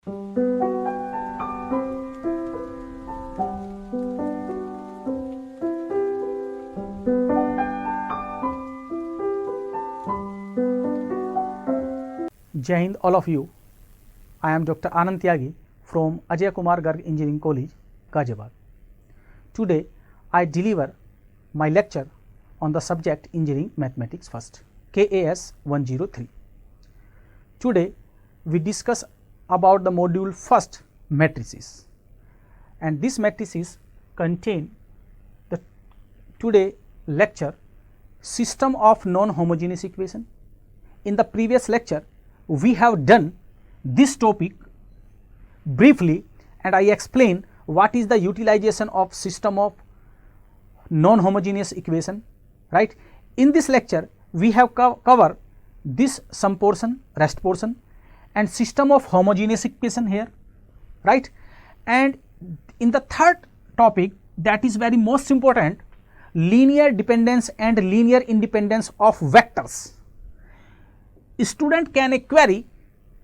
Jai Hind all of you. I am Dr. Anand Tyagi from Ajay Kumar Garg Engineering College, Ghaziabad. Today I deliver my lecture on the subject Engineering Mathematics First, KAS 103. Today we discuss about the module first, matrices, and this matrices contain the today lecture system of non-homogeneous equation. In the previous lecture we have done this topic briefly and I explain what is the utilization of system of non-homogeneous equation, right. In this lecture we have covered this sum portion, rest portion and system of homogeneous equation here, right. And in the third topic, that is very most important, linear dependence and linear independence of vectors. Student can query,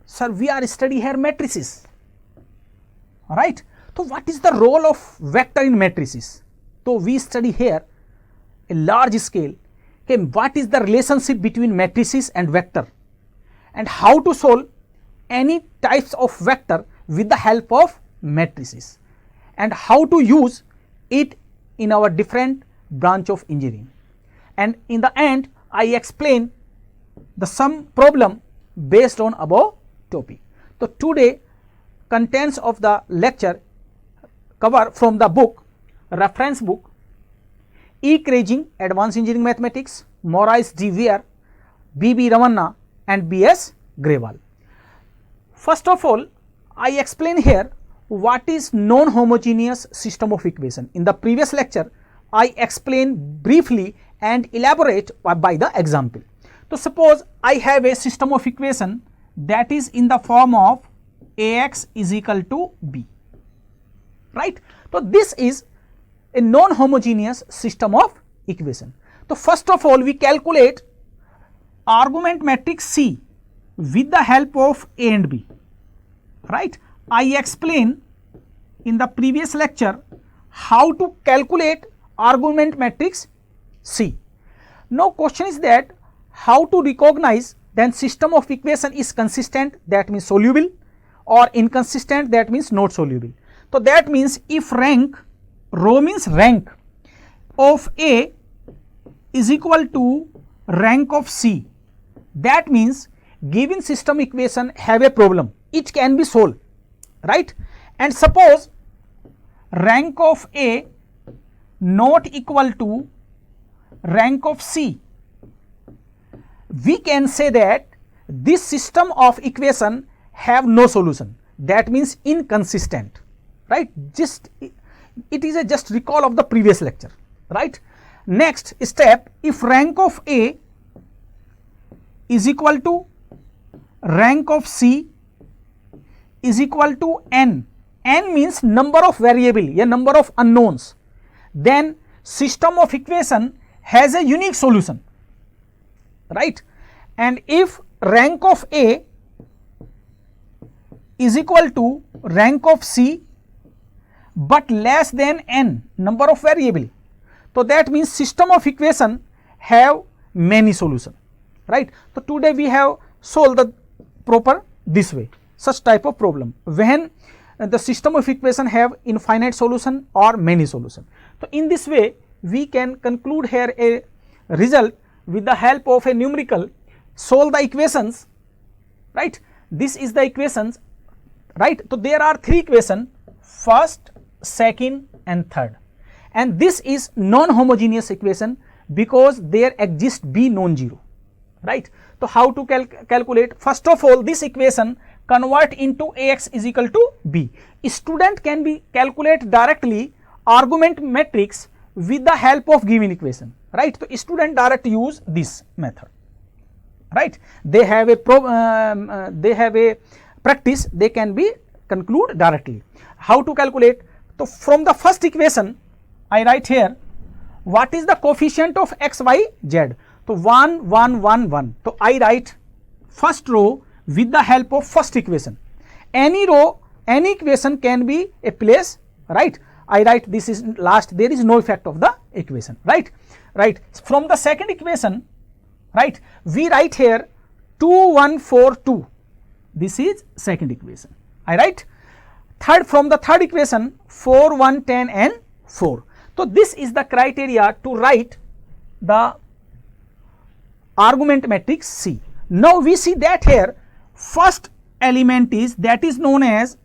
sir, we are studying here matrices, right. So what is the role of vector in matrices? So we study here a large scale, okay, what is the relationship between matrices and vector and how to solve any types of vector with the help of matrices and how to use it in our different branch of engineering. And in the end I explain the sum problem based on above topic. So today contents of the lecture cover from the book, reference book E. Krejcik Advanced Engineering Mathematics, Maurice D. Weir, B.B. Ramanna and B.S. Grewal. First of all I explain here what is non-homogeneous system of equation. In the previous lecture I explain briefly and elaborate by the example. So suppose I have a system of equation that is in the form of Ax is equal to b, right. So this is a non-homogeneous system of equation. So first of all we calculate argument matrix C with the help of A and B, right. I explain in the previous lecture how to calculate argument matrix C. Now question is that how to recognize then system of equation is consistent, that means soluble, or inconsistent, that means not soluble. So that means if rank, rho means rank of A is equal to rank of C, that means given system equation have a problem, it can be solved, right. And suppose rank of A not equal to rank of C, we can say that this system of equation have no solution, that means inconsistent, right. Just it is a just recall of the previous lecture, right. Next step, if rank of A is equal to rank of C is equal to n, n means number of variable, a number of unknowns, then system of equation has a unique solution, right. And if rank of A is equal to rank of C but less than n number of variable, so that means system of equation have many solution, right. So today we have solved the proper this way, such type of problem when the system of equation have infinite solution or many solution. So in this way we can conclude here a result with the help of a numerical, solve the equations, right. This is the equations, right. So there are three equations, first, second and third, and this is non-homogeneous equation because there exists b non-zero, right. So how to calculate? First of all this equation convert into Ax is equal to b. Student can be calculate directly argument matrix with the help of given equation, right. So student direct use this method, right. They have a practice, they can be conclude directly. How to calculate? So from the first equation I write here what is the coefficient of x, y, z. So 1 1 1 1. So I write first row with the help of first equation any row, any equation can be a place, right? I write this is last, there is no effect of the equation, right? Right. From the second equation, right, we write here 2 1 4 2. This is second equation. I write third, from the third equation 4 1 10 and 4. So this is the criteria to write the argument matrix C. Now we see that here first element is, that is known as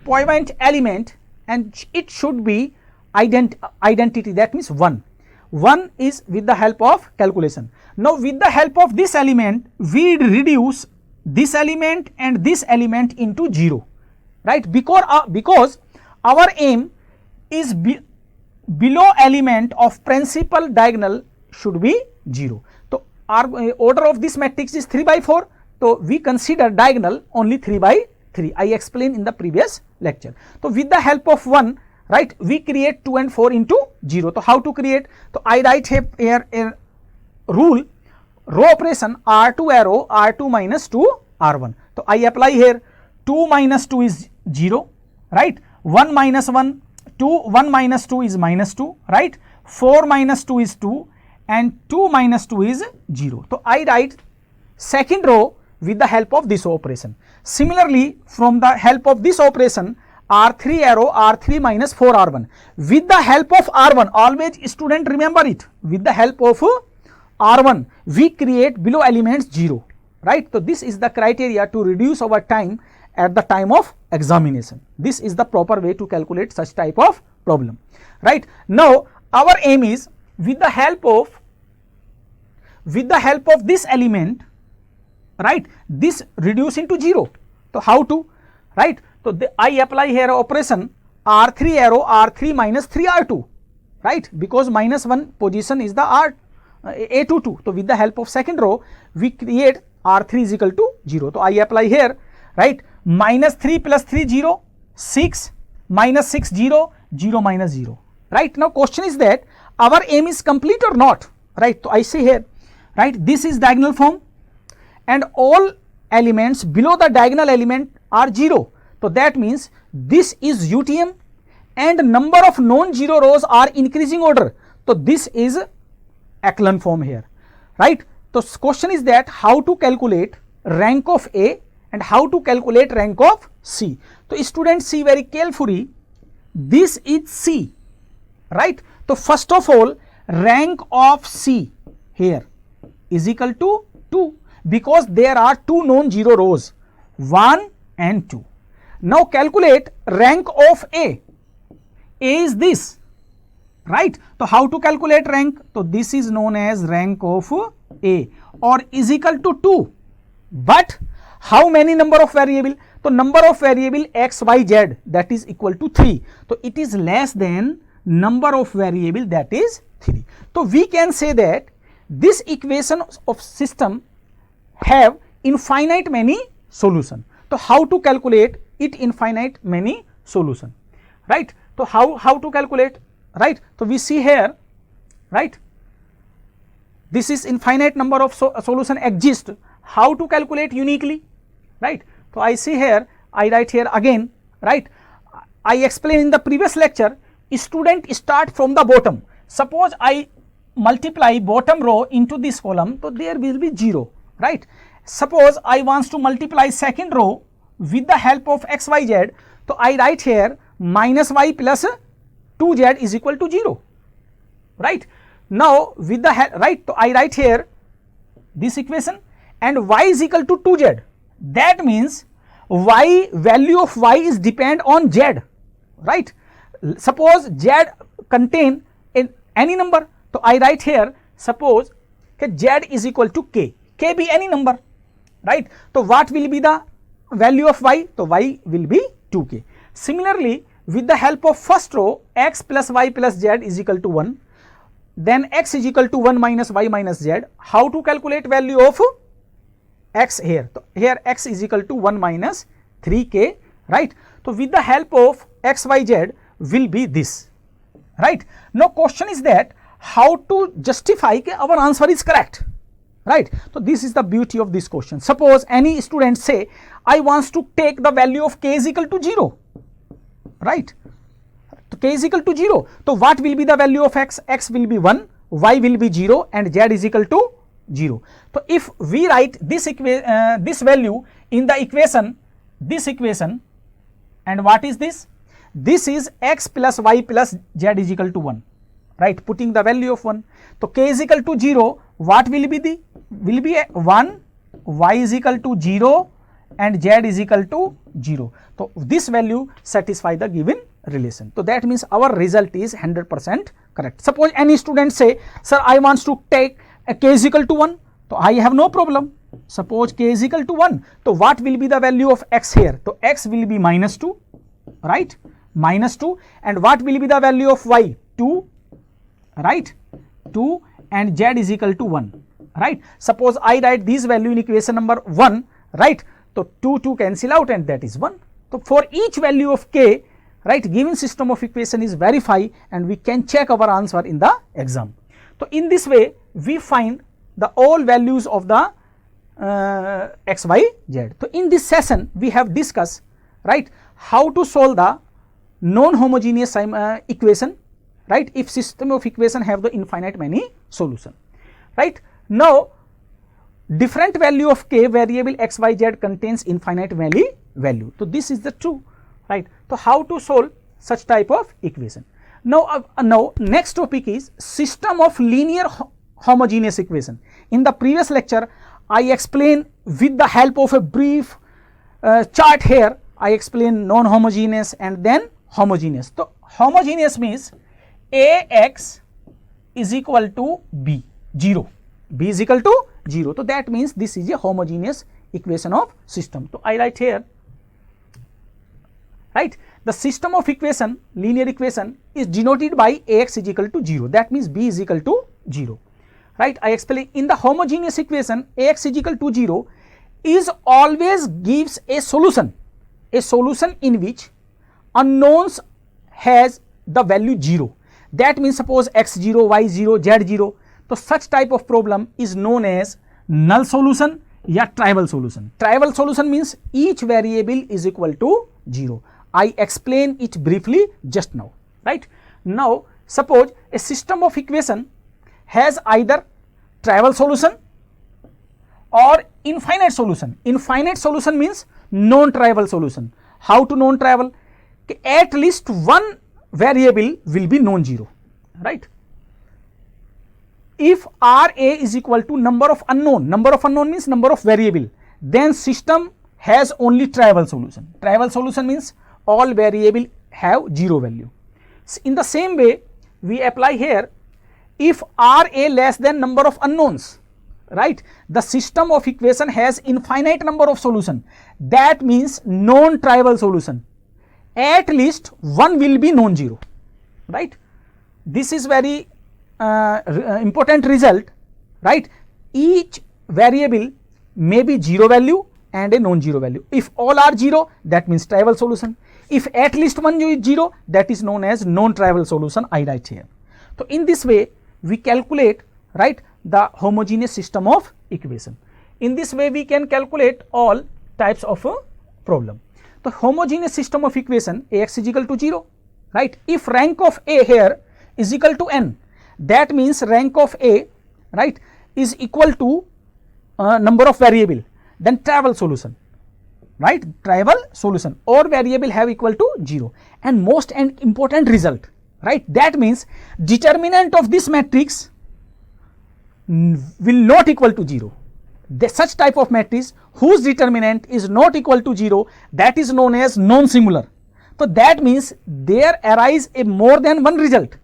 point element, and it should be identity, that means 1. 1 is with the help of calculation. Now with the help of this element we reduce this element and this element into 0, right? Because our aim is below element of principal diagonal should be 0. So our order of this matrix is 3 by 4. So we consider diagonal only 3 by 3. I explained in the previous lecture. So with the help of 1, right, we create 2 and 4 into 0. So how to create? So I write here a rule, row operation R2 arrow R2 minus 2 R1. So I apply here 2 minus 2 is 0, right? 1 minus 1, 2, 1 minus 2 is minus 2, right? 4 minus 2 is 2 and 2 minus 2 is 0. So I write second row with the help of this operation. Similarly, from the help of this operation, R3 arrow R3 minus 4 R1. With the help of R1, always student remember it, with the help of R1 we create below elements 0, right? So this is the criteria to reduce our time at the time of examination. This is the proper way to calculate such type of problem, right? Now our aim is with the help of this element, right, this reduce into 0. So how to, right? So I apply here operation R3 arrow R3 minus 3 R2, right, because minus 1 position is the A22. So with the help of second row we create R3 is equal to 0. So I apply here, right, minus 3 plus 3 0, 6 minus 6 0, 0 minus 0, right? Now question is that our aim is complete or not, right? So I say here, right, this is diagonal form and all elements below the diagonal element are 0. So that means this is UTM and number of non-zero rows are increasing order. So this is echelon form here, right? So question is that how to calculate rank of A and how to calculate rank of C. So students see very carefully, this is C, right? So first of all rank of C here is equal to 2 because there are 2 non-zero rows 1 and 2. Now calculate rank of A. A is this, right? So how to calculate rank? So this is known as rank of A or is equal to 2. But how many number of variable? So number of variable x, y, z, that is equal to 3. So it is less than number of variable, that is 3. So we can say that this equation of system have infinite many solution. So how to calculate it infinite many solution, right? So how to calculate, right? So we see here, right, this is infinite number of solution exist. How to calculate uniquely, right? So I see here, I write here again, right? I explained in the previous lecture, student start from the bottom. Suppose I multiply bottom row into this column, so there will be 0, right? Suppose I wants to multiply second row with the help of x, y, z, so I write here minus y plus 2z is equal to 0, right? Now with the help, right, so I write here this equation and y is equal to 2z. That means y, value of y is depend on z, right? Suppose z contain any number, so I write here suppose z is equal to k be any number, right? So what will be the value of y? So y will be 2k. Similarly with the help of first row x plus y plus z is equal to 1, then x is equal to 1 minus y minus z. How to calculate value of x here? So here x is equal to 1 minus 3k, right? So with the help of x, y, z will be this, right? Now question is that how to justify that our answer is correct, right? So this is the beauty of this question. Suppose any student say I wants to take the value of k is equal to 0, right? So k is equal to 0. So what will be the value of x? X will be 1, y will be 0, and z is equal to 0. So if we write this value in the equation, this equation, and what is this? This is x plus y plus z is equal to 1, right? Putting the value of 1. So k is equal to 0, what will be will be 1, y is equal to 0, and z is equal to 0. So this value satisfy the given relation. So that means our result is 100% correct. Suppose any student say, sir, I wants to take a k is equal to 1. So I have no problem. Suppose k is equal to 1. So what will be the value of x here? So x will be minus 2, right? Minus 2. And what will be the value of y? 2, right? 2, and z is equal to 1, right? Suppose I write this value in equation number 1, right? So 2 cancel out, and that is 1. So for each value of k, right, given system of equation is verify, and we can check our answer in the exam. So in this way we find the all values of the x, y, z. So in this session we have discussed, right, how to solve the non-homogeneous equation, right, if system of equation have the infinite many solution, right? Now different value of k variable x, y, z contains infinite value. So this is the true, right? So how to solve such type of equation? Now next topic is system of linear homogeneous equation. In the previous lecture I explained with the help of a brief chart here, I explained non-homogeneous and then homogeneous. So homogeneous means ax is equal to b, 0, b is equal to 0. So that means this is a homogeneous equation of system. So I write here, right, the system of equation, linear equation, is denoted by ax is equal to 0. That means b is equal to 0, right? I explain in the homogeneous equation ax is equal to 0 is always gives a solution in which unknowns has the value 0. That means suppose x 0, y 0, z 0. So such type of problem is known as null solution या trivial solution. Trivial solution means each variable is equal to 0. I explain it briefly just now, right? Now suppose a system of equation has either trivial solution or infinite solution. Infinite solution means non-trivial solution. How to non-trivial? At least one variable will be non-zero, right? If Ra is equal to number of unknown means number of variable, then system has only trivial solution. Trivial solution means all variable have 0 value. In the same way we apply here, if Ra less than number of unknowns, right, the system of equation has infinite number of solution. That means non-trivial solution. At least one will be non-zero, right? This is very important result, right? Each variable may be 0 value and a non-zero value. If all are 0, that means trivial solution. If at least one is 0, that is known as non-trivial solution, I write here. So in this way we calculate, right, the homogeneous system of equation. In this way we can calculate all types of a problem. The homogeneous system of equation ax is equal to 0, right? If rank of a here is equal to n, that means rank of a, right, is equal to number of variable, then trivial solution, right? Trivial solution or variable have equal to 0. And most important result, right? That means determinant of this matrix will not equal to 0. Such type of matrix whose determinant is not equal to 0, that is known as non-singular. So that means there arise a more than one result.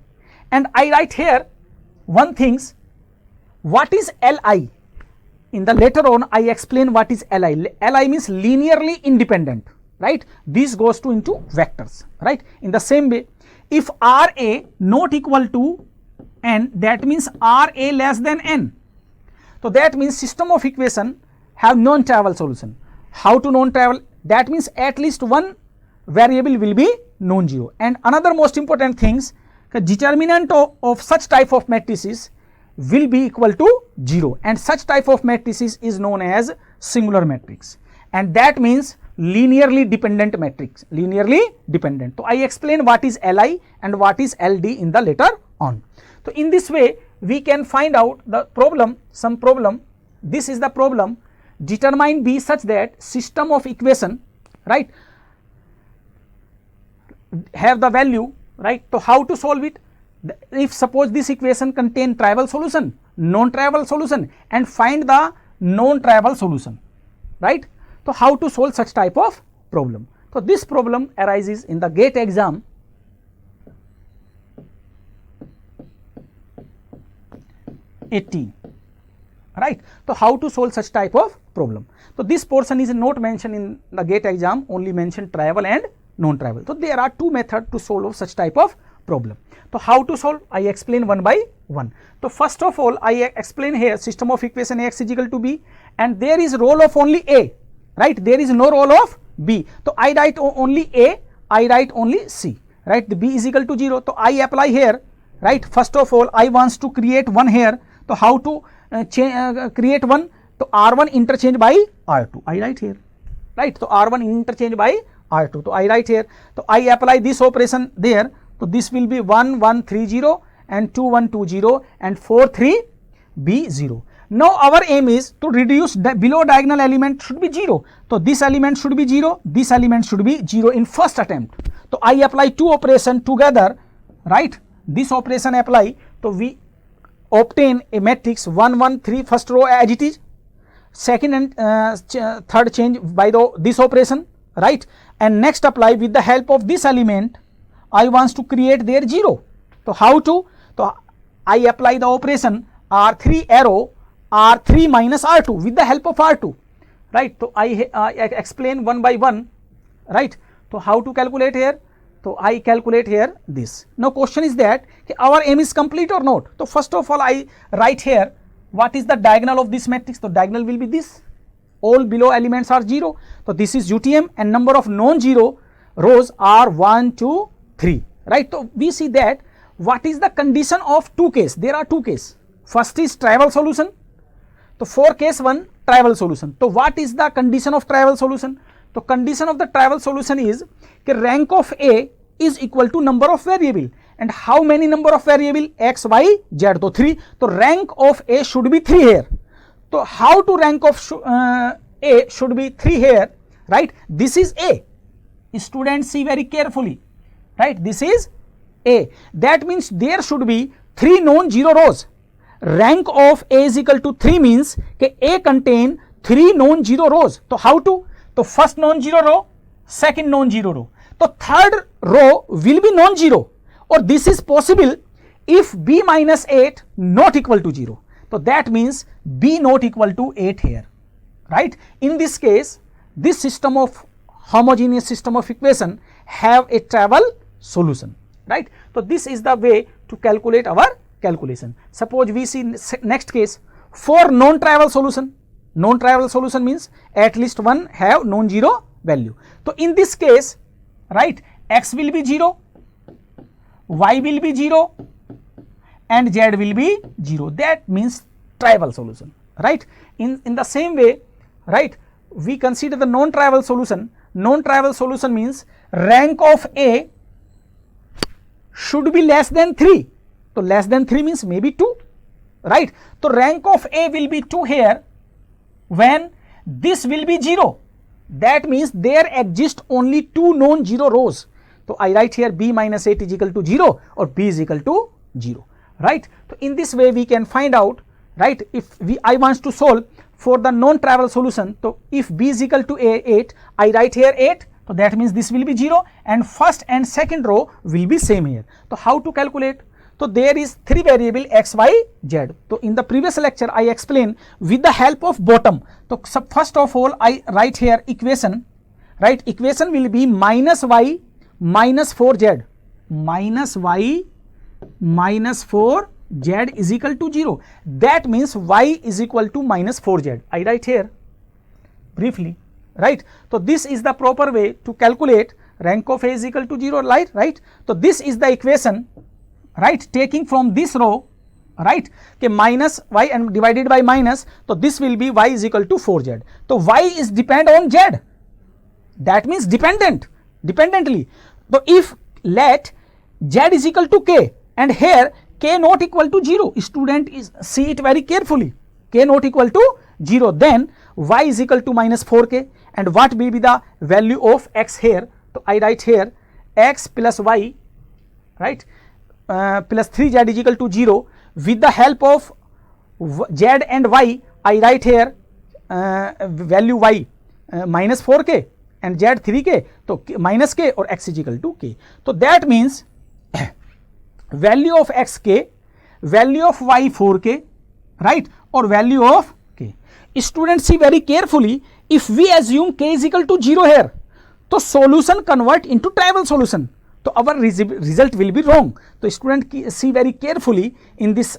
And I write here one things, what is Li? In the later on I explain what is Li. Li means linearly independent, right? This goes to into vectors, right? In the same way, if Ra not equal to n, that means Ra less than n. So that means system of equation have non-trivial solution. How to non-trivial? That means at least one variable will be non-zero. And another most important things, the determinant of such type of matrices will be equal to 0, and such type of matrices is known as singular matrix, and that means linearly dependent matrix, linearly dependent. So I explain what is Li and what is Ld in the later on. So in this way we can find out the problem, some problem. This is the problem: determine B such that system of equation, right, have the value, right. So how to solve it? If suppose this equation contain trivial solution, non-trivial solution, and find the non-trivial solution, right. So how to solve such type of problem? So this problem arises in the GATE exam. Right. So how to solve such type of problem? So this portion is not mentioned in the GATE exam, only mentioned trivial and non-trivial. So there are two methods to solve such type of problem. So how to solve? I explain one by one. So first of all, I explain here system of equation Ax is equal to B, and there is role of only A, right. There is no role of B. So I write only A, I write only C, right. The B is equal to 0. So I apply here, right. First of all, I wants to create one here. So how to create one? So R1 interchange by R2, I write here, right. So R1 interchange by R2, so I write here. So I apply this operation there. So this will be 1 1 3 0 and 2 1 2 0 and 4 3 B 0. Now our aim is to reduce the below diagonal element should be 0. So this element should be 0, this element should be 0 in first attempt. So I apply two operation together, right. This operation apply. So we obtain a matrix 1 1 3 first row as it is, second and third change by this operation, right. And next apply with the help of this element I wants to create their 0. So how to? So I apply the operation R3 arrow R3 minus R2 with the help of R2, right. So I explain one by one, right. So how to calculate here? So I calculate here this. Now question is that our aim is complete or not? So first of all, I write here what is the diagonal of this matrix. So diagonal will be this, all below elements are 0. So this is UTM, and number of non-zero rows are 1 2 3, right. So we see that what is the condition of two case? There are two case. First is trivial solution. So for case 1 trivial solution. So what is the condition of trivial solution? So condition of the trivial solution is rank of A is equal to number of variable, and how many number of variable? X, Y, Z. So 3. So rank of A should be 3 here. So how to rank of A should be 3 here, right. This is A. Students see very carefully, right. This is A. That means there should be 3 non-zero rows. Rank of A is equal to 3 means A contain 3 non-zero rows. So how to? So first non-zero row, second non-zero row. So third row will be non-zero, or this is possible if B minus 8 not equal to 0. So that means B not equal to 8 here, right. In this case, this system of homogeneous system of equation have a trivial solution, right. So this is the way to calculate our calculation. Suppose we see next case for non-trivial solution. Non-trivial solution means at least one have non-zero value. So in this case, right, X will be 0, Y will be 0, and Z will be 0. That means trivial solution, right. In the same way, right, we consider the non-trivial solution. Non-trivial solution means rank of A should be less than 3. So less than 3 means maybe 2, right. So rank of A will be 2 here when this will be 0. That means there exist only 2 non-zero rows. So I write here B minus 8 is equal to 0 or B is equal to 0, right. So in this way we can find out, right, if I wants to solve for the non-trivial solution. So if B is equal to 8, I write here 8. So that means this will be 0, and first and second row will be same here. So how to calculate? So there is 3 variable X, Y, Z. So in the previous lecture I explained with the help of bottom. So first of all I write here equation, right. Equation will be minus Y minus 4Z, minus Y minus 4Z is equal to 0. That means Y is equal to minus 4Z. I write here briefly, right. So this is the proper way to calculate rank of A is equal to 0, right. So this is the equation, right, taking from this row, right? Okay, minus y and divided by minus, so this will be y is equal to 4z. So y is depend on z, that means dependently. So if let z is equal to k and here k not equal to 0, student is see it very carefully, k not equal to 0, then y is equal to minus 4k, and what will be the value of x here? So I write here x plus y, right, plus 3z is equal to 0. With the help of z and y, I write here value y minus 4k and z 3k, so minus k or x is equal to k. So that means value of x k, value of y 4k, right, or value of k. Students see very carefully, if we assume k is equal to 0 here, so solution convert into trivial solution, so our result will be wrong. So student see very carefully in this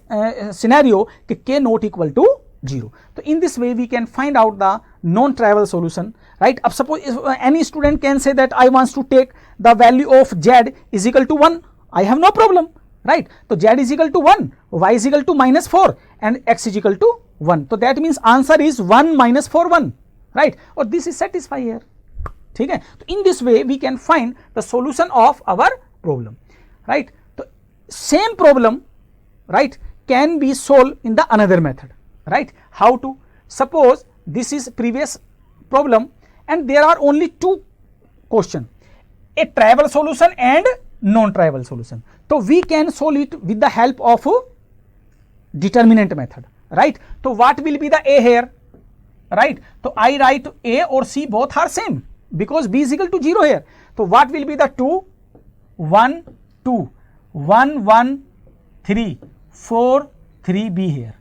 scenario k not equal to 0. So in this way we can find out the non-trivial solution, right? अब suppose any student can say that I wants to take the value of z is equal to 1, I have no problem, right? So z is equal to 1, y is equal to minus 4 and x is equal to 1. So that means answer is 1 minus 4 1, right? Or this is satisfied here. ठीक है, तो in this way we can find the solution of our problem, right? So same problem, right, can be solved in the another method, right? How to? Suppose this is previous problem and there are only two question, a trivial solution and non-trivial solution. So we can solve it with the help of determinant method, right? So what will be the a here, right? So I write a or c both are same because b is equal to 0 here. So what will be the 2 1 2 1 1 3 4 3 b here,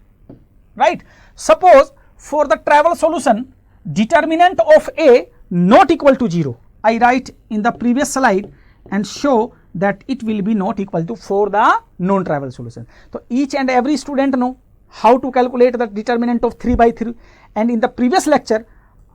right? Suppose for the trivial solution determinant of a not equal to 0, I write in the previous slide and show that it will be not equal to for the non-trivial solution. So each and every student know how to calculate the determinant of 3 by 3, and in the previous lecture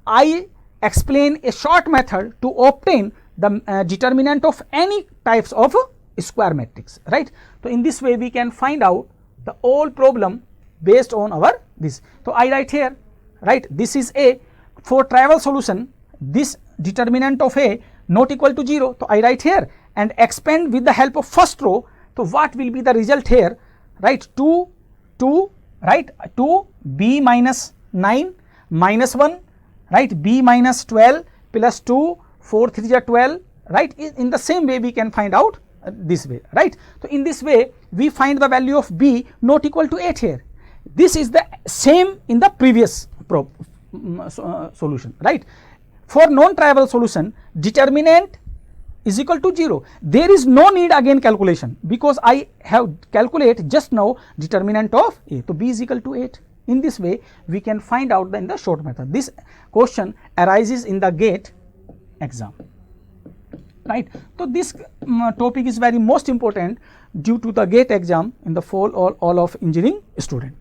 I explain a short method to obtain the determinant of any types of square matrix, right? So in this way we can find out the whole problem based on our this. So I write here, right, this is a, for trivial solution this determinant of a not equal to 0, so I write here and expand with the help of first row. So what will be the result here, right? 2 2, right, 2 b minus 9 minus 1, right, b minus 12 plus 2 4 3 are 12, right? In the same way we can find out this way, right? So in this way we find the value of b not equal to 8 here. This is the same in the previous solution, right? For non-trivial solution determinant is equal to 0, there is no need again calculation because I have calculate just now determinant of a, so b is equal to 8. In this way we can find out in the short method. This question arises in the GATE exam, right? So this topic is very most important due to the GATE exam in the fall all of engineering student,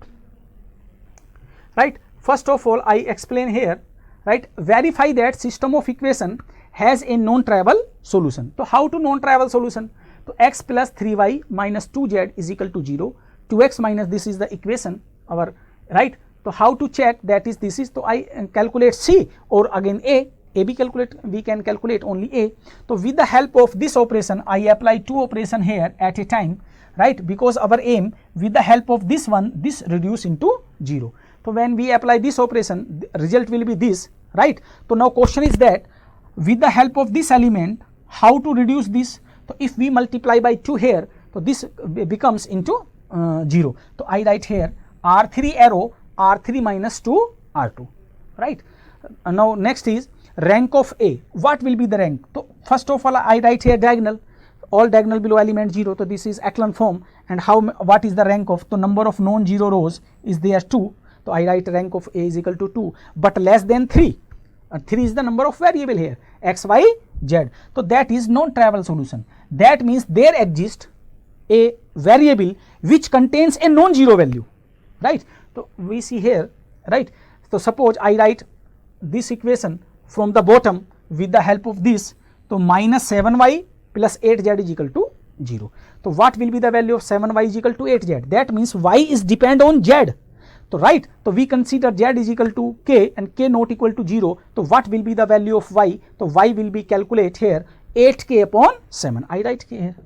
right? First of all I explain here, right, verify that system of equation has a non-trivial solution. So how to non-trivial solution? So x plus 3y minus 2z is equal to 0, 2x minus this is the equation our, right? So how to check that is this is, so I calculate c or again a b calculate, we can calculate only a. So with the help of this operation I apply two operation here at a time, right, because our aim with the help of this one this reduce into 0. So when we apply this operation the result will be this, right? So now question is that with the help of this element how to reduce this? So if we multiply by 2 here, so this becomes into 0. So I write here R3 arrow R3 minus 2 R2, right? Now next is rank of A. What will be the rank? So first of all I write here diagonal, all diagonal below element 0. So this is echelon form, and how what is the rank of? The number of non-zero rows is there 2. So I write rank of A is equal to 2, but less than 3. 3 is the number of variable here x, y, z. So that is non-trivial solution. That means there exists a variable which contains a non-zero value, right? So we see here, right? So suppose I write this equation from the bottom with the help of this. So minus 7y plus 8z is equal to 0. So what will be the value of 7y is equal to 8z? That means y is depend on z. So right, so we consider z is equal to k and k not equal to 0. So what will be the value of y? So y will be calculate here 8k upon 7. I write k here,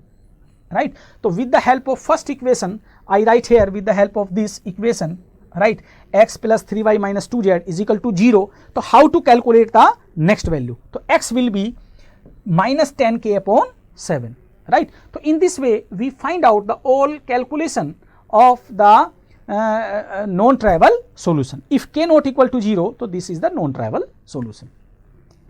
right? So with the help of first equation, I write here with the help of this equation, right, x plus 3y minus 2z is equal to 0. So how to calculate the next value? So x will be minus 10k upon 7, right? So in this way we find out the all calculation of the non-trivial solution. If k not equal to 0, so this is the non-trivial solution.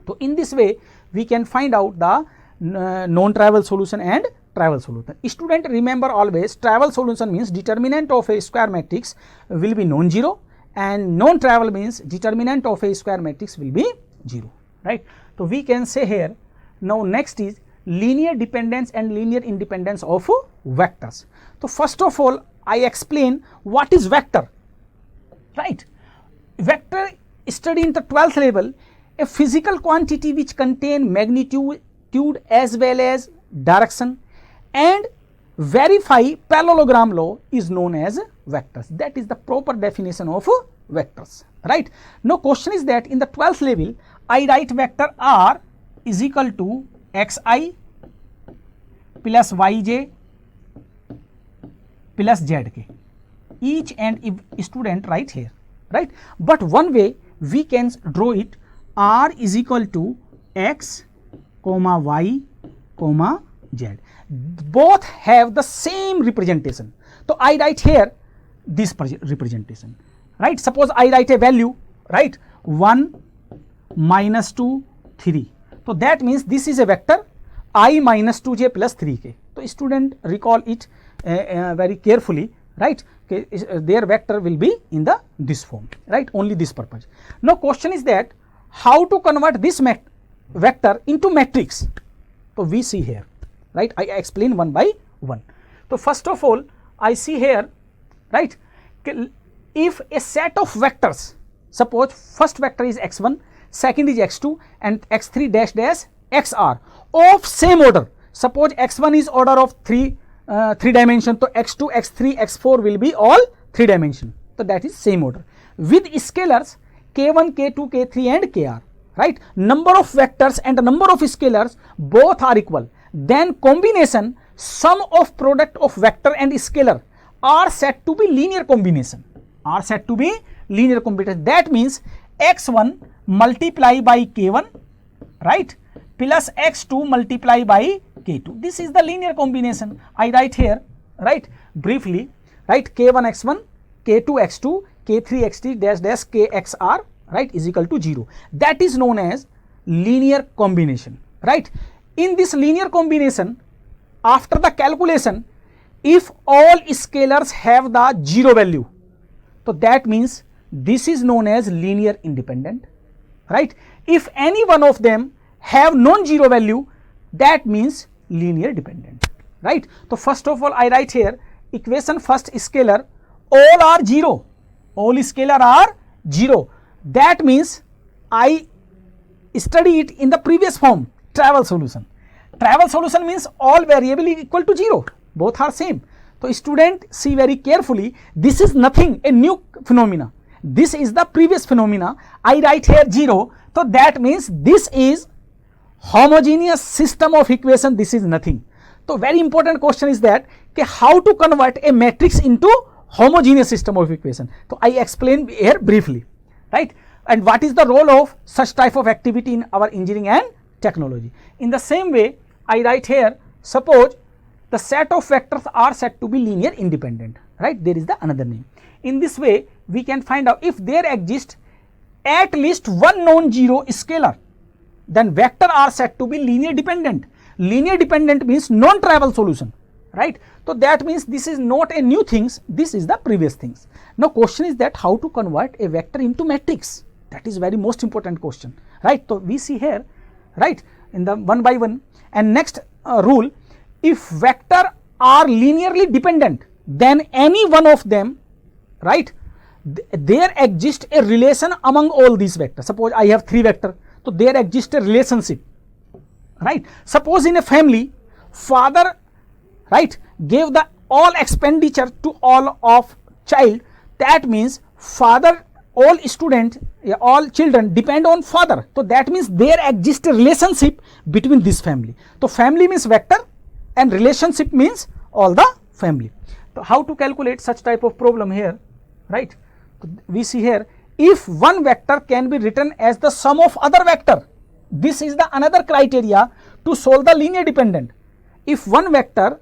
So in this way we can find out the non-trivial solution and trivial solution. Student, remember always trivial solution means determinant of a square matrix will be non-zero, and non-trivial means determinant of a square matrix will be 0, right? So we can say here, now next is linear dependence and linear independence of vectors. So first of all I explain what is vector, right? Vector study in the 12th level, a physical quantity which contain magnitude as well as direction and verify parallelogram law is known as vectors. That is the proper definition of vectors, right? Now question is that in the 12th level I write vector r is equal to xi plus yj plus zk. Each and student write here, right? But one way we can draw it, r is equal to x comma y comma z. Both have the same representation. So I write here this representation, right? Suppose I write a value, right, 1 minus 2 3. So that means this is a vector I minus 2j plus 3k. So student recall it very carefully, right? Okay, their vector will be in the this form, right? Only this purpose. Now question is that how to convert this vector into matrix? So we see here, right? I explain one by one. So first of all I see here, right, if a set of vectors, suppose first vector is x1, second is x2 and x3 dash dash xr of same order. Suppose x1 is order of 3 dimension, so x2, x3, x4 will be all 3 dimension. So that is same order with scalars k1, k2, k3 and kr, right? Number of vectors and the number of scalars both are equal. Then combination sum of product of vector and scalar are said to be linear combination. Are said to be linear combination. That means x1 multiply by k1, right, plus x2 multiply by k2. This is the linear combination. I write here, right, briefly, right, k1 x1, k2 x2, k3 x3 dash dash k xr, right, is equal to 0. That is known as linear combination, right? In this linear combination, after the calculation, if all scalars have the 0 value, so that means this is known as linear independent, right? If any one of them have non-zero value, that means linear dependent, right? So first of all I write here equation first scalar all are 0, all scalar are 0. That means I study it in the previous form, trivial solution. Trivial solution means all variable equal to 0, both are same. So student see very carefully, this is nothing a new phenomena, this is the previous phenomena. I write here 0, so that means this is homogeneous system of equation, this is nothing. So very important question is that how to convert a matrix into homogeneous system of equation. So I explain here briefly, right? And what is the role of such type of activity in our engineering and technology. In the same way I write here, suppose the set of vectors are said to be linear independent, right? There is the another name. In this way we can find out if there exists at least one non-zero scalar, then vector are said to be linear dependent. Linear dependent means non-trivial solution, right? So that means this is not a new things, this is the previous things. Now question is that how to convert a vector into matrix? That is very most important question, right? So we see here, right, in the one by one. And next rule, if vector are linearly dependent, then any one of them, right, there exists a relation among all these vectors. Suppose I have 3 vectors, so there exists a relationship, right? Suppose in a family, father right, gave the all expenditure to all of child, that means father, all student, all children depend on father. So that means there exists a relationship between this family. So family means vector and relationship means all the family. So how to calculate such type of problem here, right? So we see here, if one vector can be written as the sum of other vector, this is the another criteria to solve the linear dependent. If one vector,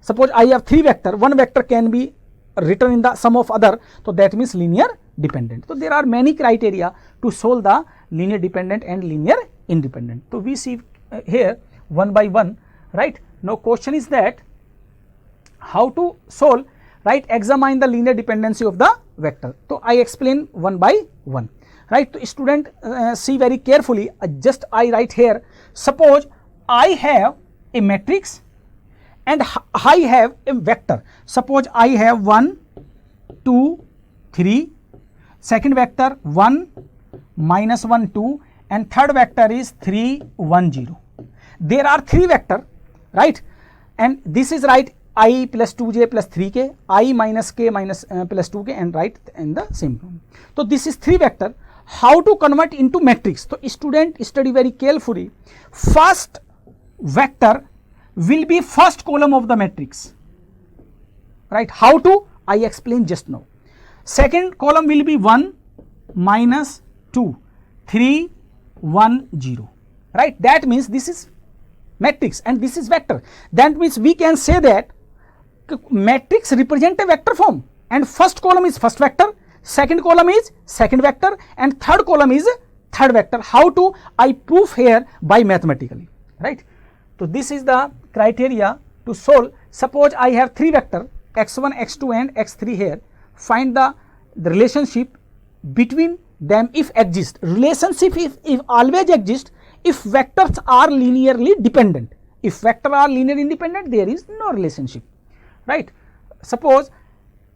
suppose I have three vector, one vector can be written in the sum of other, so that means linear dependent. So there are many criteria to solve the linear dependent and linear independent. So we see here one by one, right? Now question is that how to solve, right? Examine the linear dependency of the vector. So I explain one by one, right? So student see very carefully, just I write here, suppose I have a matrix and I have a vector. Suppose I have 1, 2, 3, second vector 1, -1, 2, and third vector is 3, 1, 0. There are three vector, right? And this is right I plus 2j plus 3k, I minus k minus plus 2k, and right in the same. So this is three vector. How to convert into matrix? So student study very carefully. First vector will be first column of the matrix, right? How to? I explained just now. Second column will be 1, -2, 3, 1, 0, right? That means this is matrix and this is vector. That means we can say that matrix represent a vector form, and first column is first vector, second column is second vector, and third column is third vector. How to? I prove here by mathematically, right? So this is the criteria to solve. Suppose I have three vector x1, x2 and x3 here. Find the relationship between them if exist. Relationship if always exist if vectors are linearly dependent. If vectors are linearly independent, there is no relationship, right? Suppose,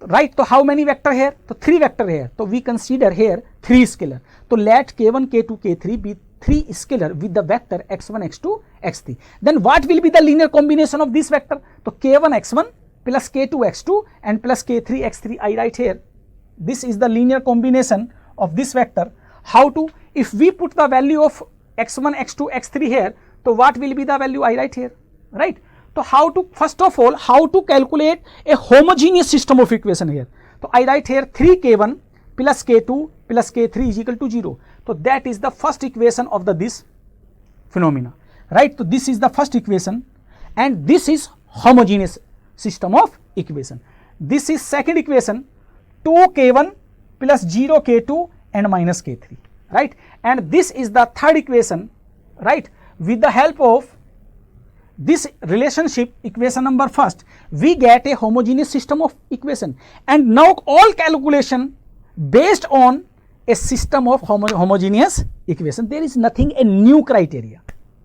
right, so how many vector here? So three vector here. So we consider here three scalar. So let k1, k2, k3 be three scalar with the vector x1, x2, x3. Then what will be the linear combination of this vector? So k1 x1 plus k2 x2 and plus k3 x3 I write here. This is the linear combination of this vector. How to? If we put the value of x1, x2, x3 here, so what will be the value? I write here, right? So how to, first of all, how to calculate a homogeneous system of equation here? So I write here 3k1 plus k2 plus k3 is equal to 0. So that is the first equation of this phenomena, right? So this is the first equation and this is homogeneous system of equation. This is second equation, 2k1 plus 0k2 and minus k3, right? And this is the third equation, right? With the help of this relationship, equation number first, we get a homogeneous system of equation. And now all calculation based on a system of homogeneous equation. There is nothing a new criteria,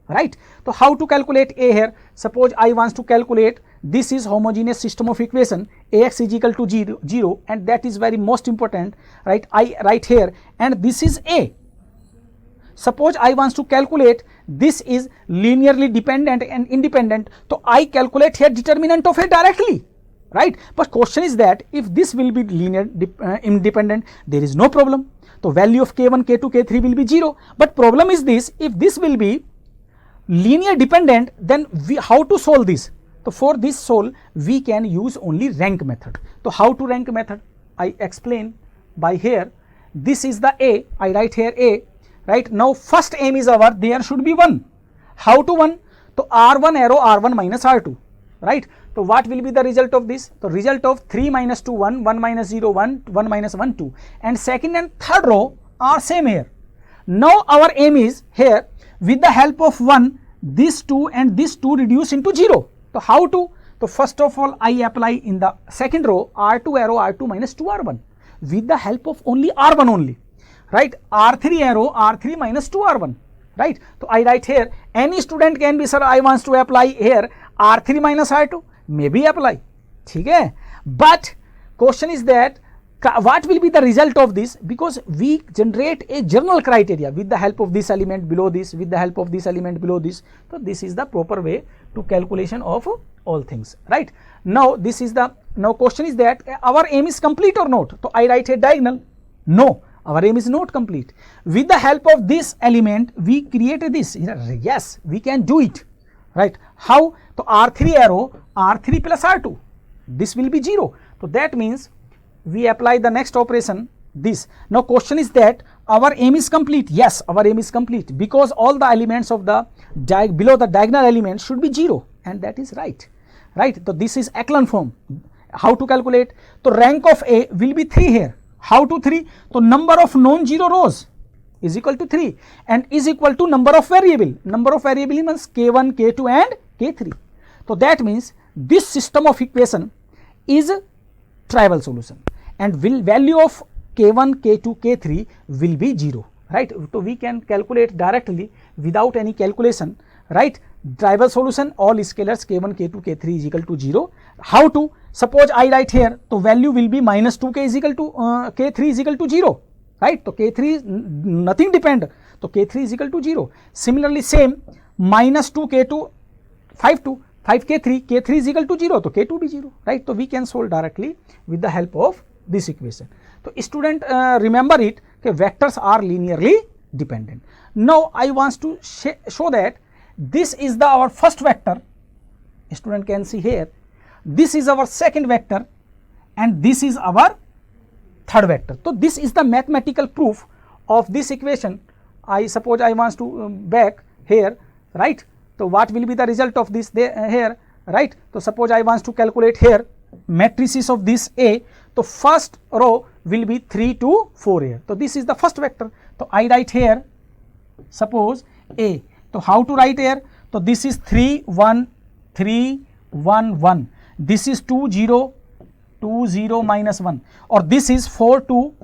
right? So how to calculate A here? Suppose I want to calculate, this is homogeneous system of equation, Ax is equal to 0, and that is very most important, right? I write here, and this is A. Suppose I want to calculate, this is linearly dependent and independent, so I calculate here determinant of A directly, right? But question is that if this will be linear independent, there is no problem. So value of k1, k2, k3 will be 0. But problem is this, if this will be linear dependent, then how to solve this? So for this solve, we can use only rank method. So how to rank method? I explain by here. This is the A, I write here A, right? Now first aim is our, there should be 1. How to 1? So R1 arrow R1 minus R2, right? So what will be the result of this? The result of 3 minus 2 1, 1 minus 0 1, 1 minus 1 2, and second and third row are same here. Now our aim is here, with the help of 1, this 2 and this 2 reduce into 0. So how to? So first of all I apply in the second row R2 arrow R2 minus 2 R1 with the help of only R1 only, right? R3 arrow R3 minus 2 R1, right? So I write here, any student can be, sir, I want to apply here R3 minus R2, maybe apply, ठीक है? But question is that what will be the result of this? Because we generate a general criteria with the help of this element below this, with the help of this element below this. So this is the proper way to calculation of all things, right? Now this is the, now question is that our aim is complete or not? So I write a diagonal. No, our aim is not complete. With the help of this element we created this. Yes, we can do it, right? How? So R3 arrow, R3 plus R2, this will be 0. So that means we apply the next operation, this. Now question is that our aim is complete. Yes, our aim is complete because all the elements of the below the diagonal element should be 0, and that is right, right? So this is echelon form. How to calculate? So rank of A will be 3 here. How to 3? So number of non-zero rows is equal to 3 and is equal to number of variable. Number of variable means K1, K2 and K3. So that means this system of equation is a trivial solution and value of K1, K2, K3 will be 0, right? So we can calculate directly without any calculation, right? Trivial solution, all scalars K1, K2, K3 is equal to 0. How to? Suppose I write here, so value will be minus 2K is equal to K3 is equal to 0, right? So K3 is nothing depend, so K3 is equal to 0. Similarly same, minus 2K2, 5K3, K3 is equal to 0, so K2 be 0, right? So we can solve directly with the help of this equation. So student remember it, okay, vectors are linearly dependent. Now I want to show that this is our first vector. Student can see here, this is our second vector and this is our third vector. So this is the mathematical proof of this equation. I suppose I want to back here, right? So what will be the result of this here, right? So suppose I want to calculate here matrices of this A. So first row will be 3 to 4 here. So this is the first vector. So I write here suppose A. So how to write here? So this is 3 1 3 1 1. This is 2 0 2 0 minus 1, or this is 4 2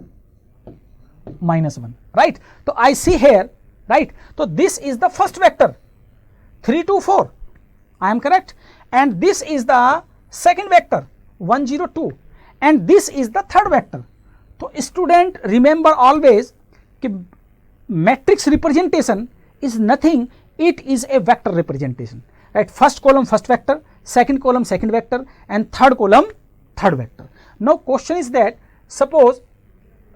minus 1, right? So I see here, right? So this is the first vector 3 2 4. I am correct, and this is the second vector 1 0 2, and this is the third vector. So student remember always matrix representation is nothing, it is a vector representation, right? First column first vector, second column second vector, and third column third vector. Now question is that suppose,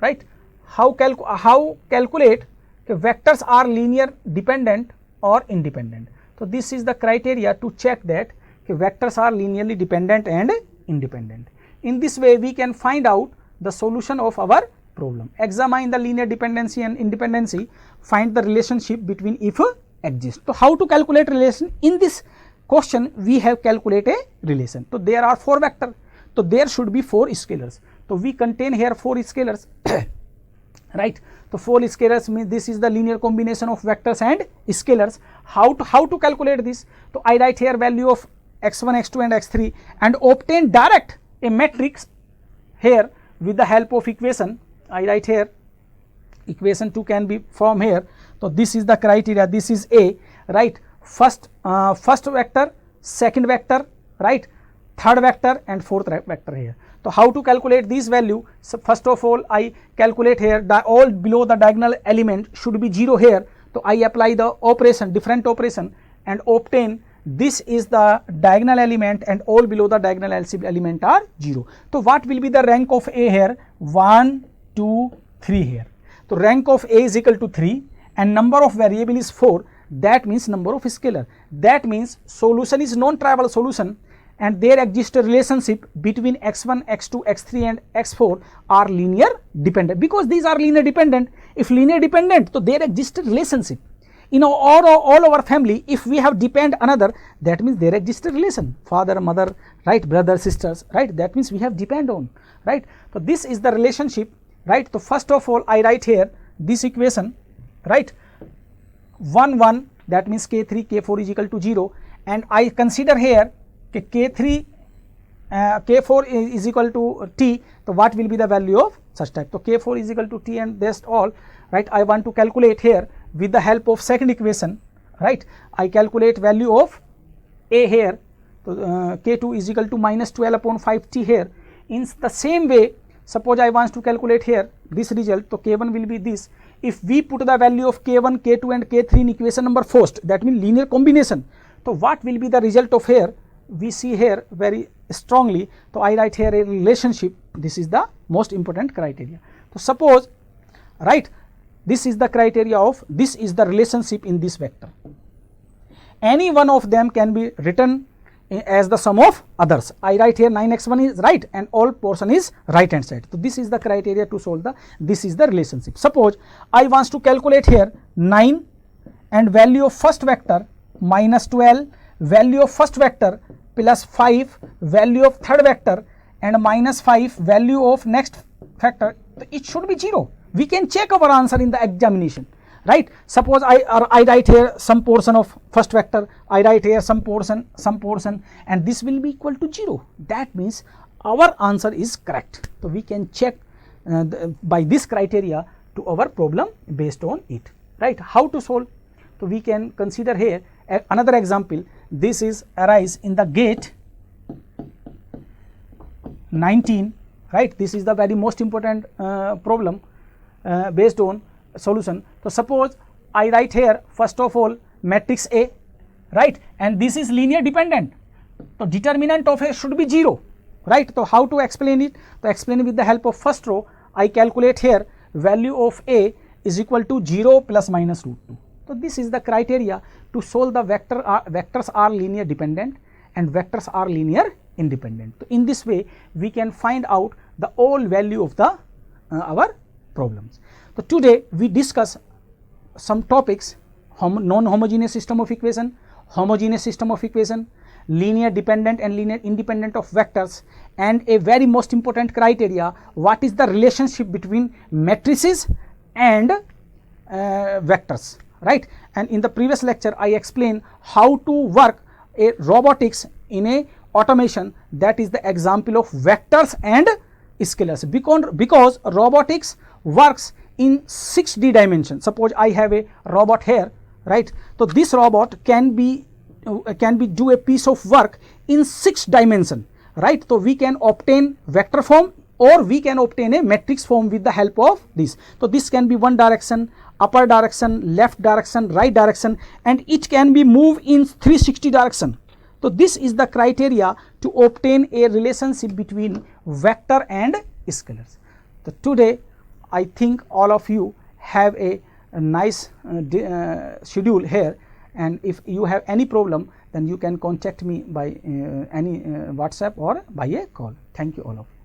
right, how calculate vectors are linear dependent or independent. So this is the criteria to check that vectors are linearly dependent and independent. In this way we can find out the solution of our problem. Examine the linear dependency and independency, find the relationship between if exists. So how to calculate relation? In this question we have calculate a relation. So there are 4 vectors, so there should be 4 scalars. So we contain here 4 scalars right? So 4 scalars means this is the linear combination of vectors and scalars. How to calculate this? So I write here value of x1 x2 and x3 and obtain direct a matrix here with the help of equation. I write here equation 2 can be from here. So this is the criteria, this is A, right? First vector, second vector, right? Third vector and fourth vector here. So how to calculate this value? So first of all I calculate here all below the diagonal element should be 0 here. So I apply the operation, different operation, and obtain this is the diagonal element and all below the diagonal element are 0. So what will be the rank of A here? 1 2 3 here. So rank of A is equal to 3 and number of variable is 4, that means number of scalar. That means solution is non-trivial solution and there exists a relationship between x1, x2, x3 and x4 are linear dependent, because these are linear dependent. If linear dependent, so there exists a relationship. In all our family, if we have depend another, that means there exists a relation, father, mother, right, brother, sisters, right, that means we have depend on, right. So this is the relationship, right. So first of all I write here this equation, right, 1 1, that means k3 k4 is equal to 0, and I consider here k3 k4 is equal to t. So what will be the value of such type? So k4 is equal to t and that's all, right. I want to calculate here with the help of second equation, right. I calculate value of A here. So k2 is equal to minus 12 upon 5 t here. In the same way suppose I want to calculate here this result, so k1 will be this. If we put the value of k1, k2 and k3 in equation number first, that means linear combination, so what will be the result of here? We see here very strongly, so I write here a relationship. This is the most important criteria. So suppose, right, this is the criteria of, this is the relationship in this vector. Any one of them can be written as the sum of others. I write here 9x1 is right and all portion is right hand side. So this is the criteria to solve the, this is the relationship. Suppose I want to calculate here 9 and value of first vector minus 12, value of first vector plus 5, value of third vector and minus 5, value of next vector, it should be 0. We can check our answer in the examination, right? Suppose I write here some portion of first vector, I write here some portion, and this will be equal to 0. That means our answer is correct. So we can check by this criteria to our problem based on it, right? How to solve? So we can consider here another example. This is arise in the gate 19, right? This is the very most important problem based on solution. So suppose I write here first of all matrix A, right, and this is linear dependent, so determinant of A should be 0, right? So how to explain it? To explain it with the help of first row, I calculate here value of A is equal to 0 plus minus root 2. So this is the criteria to solve the vectors are linear dependent and vectors are linear independent. So in this way we can find out the all value of the our problems. So today we discuss some topics: non-homogeneous system of equation, homogeneous system of equation, linear dependent and linear independent of vectors, and a very most important criteria, what is the relationship between matrices and vectors, right? And in the previous lecture I explained how to work a robotics in a automation, that is the example of vectors and scalars, because robotics works in 6D dimension. Suppose I have a robot here, right? So this robot can be do a piece of work in 6 dimension, right? So we can obtain vector form or we can obtain a matrix form with the help of this. So this can be one direction, upper direction, left direction, right direction, and it can be moved in 360 direction. So this is the criteria to obtain a relationship between vector and scalars. So today I think all of you have a nice schedule here, and if you have any problem then you can contact me by any WhatsApp or by a call. Thank you all of you.